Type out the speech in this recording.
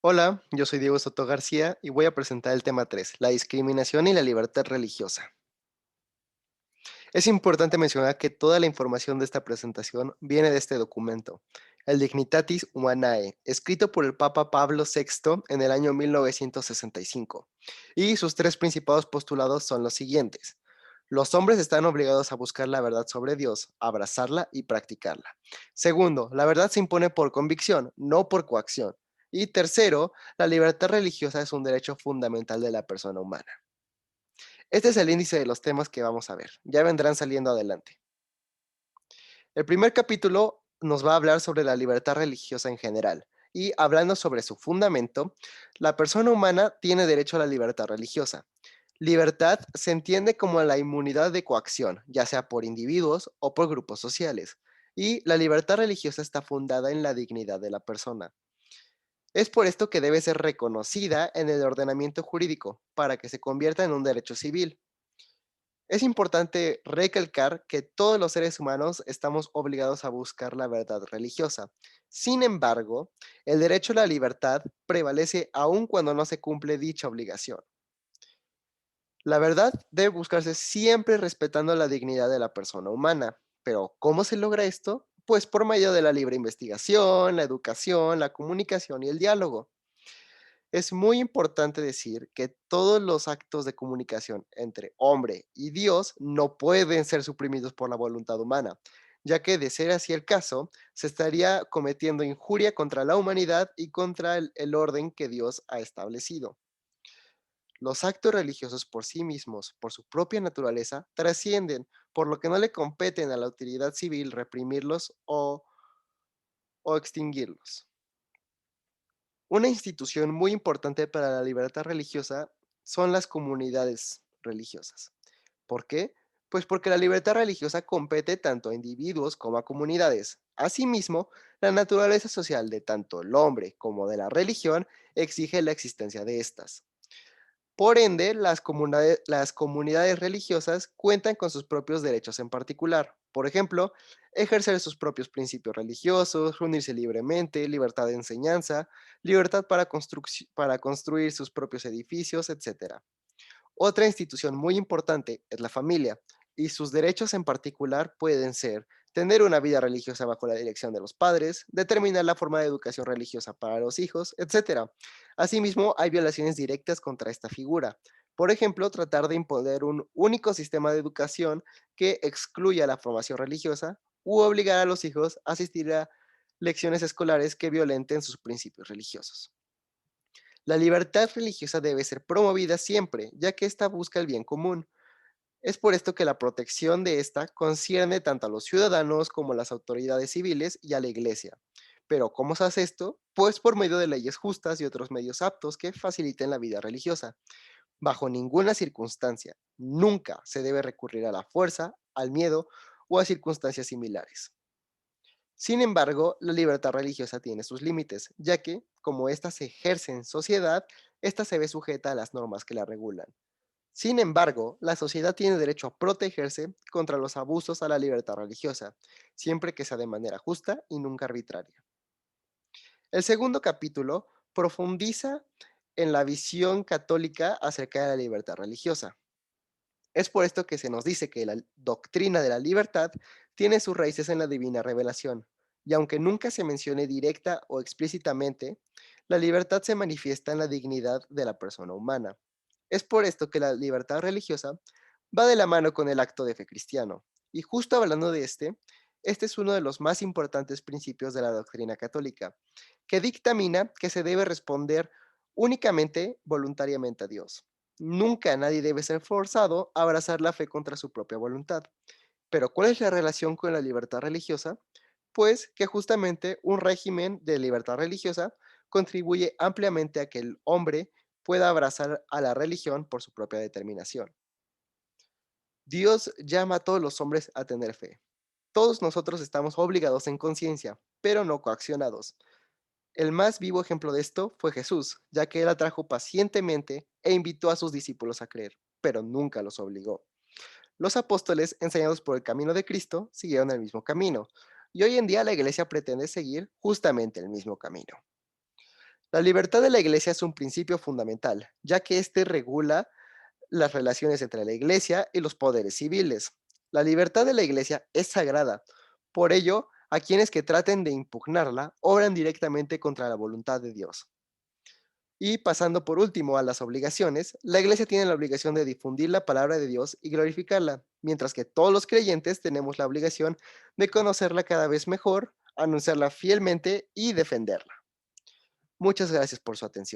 Hola, yo soy Diego Soto García y voy a presentar el tema 3, la discriminación y la libertad religiosa. Es importante mencionar que toda la información de esta presentación viene de este documento, el Dignitatis Humanae, escrito por el Papa Pablo VI en el año 1965. Y sus tres principales postulados son los siguientes. Los hombres están obligados a buscar la verdad sobre Dios, abrazarla y practicarla. Segundo, la verdad se impone por convicción, no por coacción. Y tercero, la libertad religiosa es un derecho fundamental de la persona humana. Este es el índice de los temas que vamos a ver. Ya vendrán saliendo adelante. El primer capítulo nos va a hablar sobre la libertad religiosa en general. Y hablando sobre su fundamento, la persona humana tiene derecho a la libertad religiosa. Libertad se entiende como la inmunidad de coacción, ya sea por individuos o por grupos sociales. Y la libertad religiosa está fundada en la dignidad de la persona. Es por esto que debe ser reconocida en el ordenamiento jurídico, para que se convierta en un derecho civil. Es importante recalcar que todos los seres humanos estamos obligados a buscar la verdad religiosa. Sin embargo, el derecho a la libertad prevalece aun cuando no se cumple dicha obligación. La verdad debe buscarse siempre respetando la dignidad de la persona humana. Pero, ¿cómo se logra esto? Pues por medio de la libre investigación, la educación, la comunicación y el diálogo. Es muy importante decir que todos los actos de comunicación entre hombre y Dios no pueden ser suprimidos por la voluntad humana, ya que de ser así el caso, se estaría cometiendo injuria contra la humanidad y contra el orden que Dios ha establecido. Los actos religiosos por sí mismos, por su propia naturaleza, trascienden, por lo que no le competen a la autoridad civil reprimirlos o extinguirlos. Una institución muy importante para la libertad religiosa son las comunidades religiosas. ¿Por qué? Pues porque la libertad religiosa compete tanto a individuos como a comunidades. Asimismo, la naturaleza social de tanto el hombre como de la religión exige la existencia de estas. Por ende, las comunidades religiosas cuentan con sus propios derechos en particular. Por ejemplo, ejercer sus propios principios religiosos, reunirse libremente, libertad de enseñanza, libertad para construir sus propios edificios, etc. Otra institución muy importante es la familia, y sus derechos en particular pueden ser tener una vida religiosa bajo la dirección de los padres, determinar la forma de educación religiosa para los hijos, etc. Asimismo, hay violaciones directas contra esta figura. Por ejemplo, tratar de imponer un único sistema de educación que excluya la formación religiosa u obligar a los hijos a asistir a lecciones escolares que violenten sus principios religiosos. La libertad religiosa debe ser promovida siempre, ya que ésta busca el bien común. Es por esto que la protección de esta concierne tanto a los ciudadanos como a las autoridades civiles y a la Iglesia. Pero, ¿cómo se hace esto? Pues por medio de leyes justas y otros medios aptos que faciliten la vida religiosa. Bajo ninguna circunstancia, nunca se debe recurrir a la fuerza, al miedo o a circunstancias similares. Sin embargo, la libertad religiosa tiene sus límites, ya que, como ésta se ejerce en sociedad, ésta se ve sujeta a las normas que la regulan. Sin embargo, la sociedad tiene derecho a protegerse contra los abusos a la libertad religiosa, siempre que sea de manera justa y nunca arbitraria. El segundo capítulo profundiza en la visión católica acerca de la libertad religiosa. Es por esto que se nos dice que la doctrina de la libertad tiene sus raíces en la divina revelación, y aunque nunca se mencione directa o explícitamente, la libertad se manifiesta en la dignidad de la persona humana. Es por esto que la libertad religiosa va de la mano con el acto de fe cristiano. Y justo hablando de este es uno de los más importantes principios de la doctrina católica, que dictamina que se debe responder únicamente voluntariamente a Dios. Nunca nadie debe ser forzado a abrazar la fe contra su propia voluntad. Pero ¿cuál es la relación con la libertad religiosa? Pues que justamente un régimen de libertad religiosa contribuye ampliamente a que el hombre pueda abrazar a la religión por su propia determinación. Dios llama a todos los hombres a tener fe. Todos nosotros estamos obligados en conciencia, pero no coaccionados. El más vivo ejemplo de esto fue Jesús, ya que él atrajo pacientemente e invitó a sus discípulos a creer, pero nunca los obligó. Los apóstoles, enseñados por el camino de Cristo, siguieron el mismo camino, y hoy en día la iglesia pretende seguir justamente el mismo camino. La libertad de la Iglesia es un principio fundamental, ya que éste regula las relaciones entre la Iglesia y los poderes civiles. La libertad de la Iglesia es sagrada, por ello, a quienes que traten de impugnarla obran directamente contra la voluntad de Dios. Y pasando por último a las obligaciones, la Iglesia tiene la obligación de difundir la palabra de Dios y glorificarla, mientras que todos los creyentes tenemos la obligación de conocerla cada vez mejor, anunciarla fielmente y defenderla. Muchas gracias por su atención.